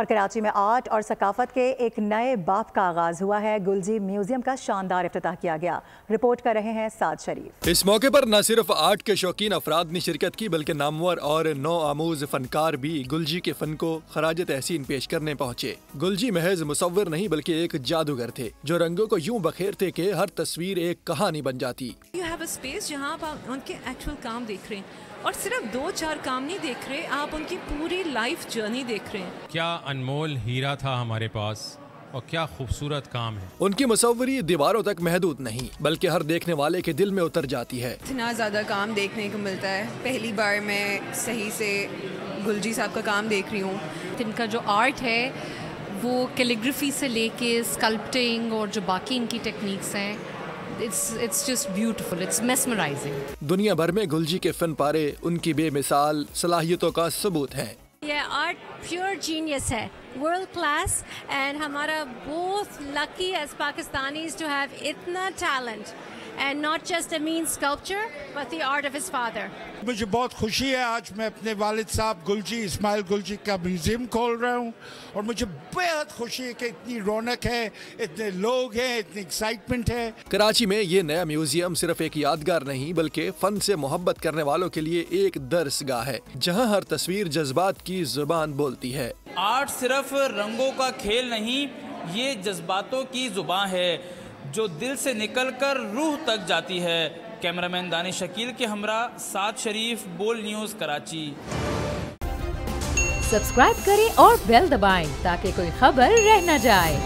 اور کراچی میں آرٹ اور ثقافت کے ایک نئے باب کا آغاز ہوا ہے۔ گلجی میوزیم کا شاندار افتتاح کیا گیا۔ رپورٹ کر رہے ہیں سعد شریف۔ اس موقع پر نہ صرف آرٹ کے شوقین افراد نے شرکت کی بلکہ نامور اور نو آموز فنکار بھی گلجی کے فن کو خراج تحسین پیش کرنے پہنچے۔ گلجی محض مصور نہیں بلکہ ایک جادوگر تھے جو رنگوں کو یوں بکھیرتے کہ ہر تصویر ایک کہانی بن جاتی۔ اسپیس جہاں آپ ان کے ایکچوئل کام دیکھ رہے ہیں اور صرف 2-4 کام نہیں دیکھ رہے، آپ ان کی پوری لائف جرنی دیکھ رہے ہیں۔ کیا انمول ہیرا تھا ہمارے پاس اور کیا خوبصورت کام ہے۔ ان کی مصوری دیواروں تک محدود نہیں بلکہ ہر دیکھنے والے کے دل میں اتر جاتی ہے۔ اتنا زیادہ کام دیکھنے کو ملتا ہے، پہلی بار میں صحیح سے گلجی صاحب کا کام دیکھ رہی ہوں۔ ان کا جو آرٹ ہے وہ کیلیگرافی سے لے کے اسکلپٹنگ اور جو باقی ان کی ٹیکنیکس ہیں، it's just beautiful, it's mesmerizing۔ دنیا بھر میں گلجی کے فن پارے ان کی بے مثال صلاحیتوں کا ثبوت ہیں۔ یہ آرٹ پیور جینیس ہے، ورلڈ کلاس، اینڈ ہمارا بہت lucky as Pakistanis to have اتنا talent and not just a man sculpture but the art of his father. مجھے بہت خوشی ہے، آج میں اپنے والد صاحب گلجی اسماعیل گلجی کا میوزیم کھول رہا ہوں اور مجھے بہت خوشی ہے کہ اتنی رونق ہے، اتنے لوگ ہیں، اتنی ایکسائٹمنٹ ہے۔ کراچی میں یہ نیا میوزیم صرف ایک یادگار نہیں بلکہ فن سے محبت کرنے والوں کے لیے ایک درس گاہ ہے جہاں ہر تصویر جذبات کی زبان بولتی ہے۔ آرٹ صرف رنگوں کا کھیل نہیں، یہ جذباتوں کی زبان ہے جو دل سے نکل کر روح تک جاتی ہے۔ کیمرامین دانش شکیل کے ہمراہ سعد شریف، بول نیوز، کراچی۔ سبسکرائب کریں اور بیل دبائیں تاکہ کوئی خبر رہ نہ جائے۔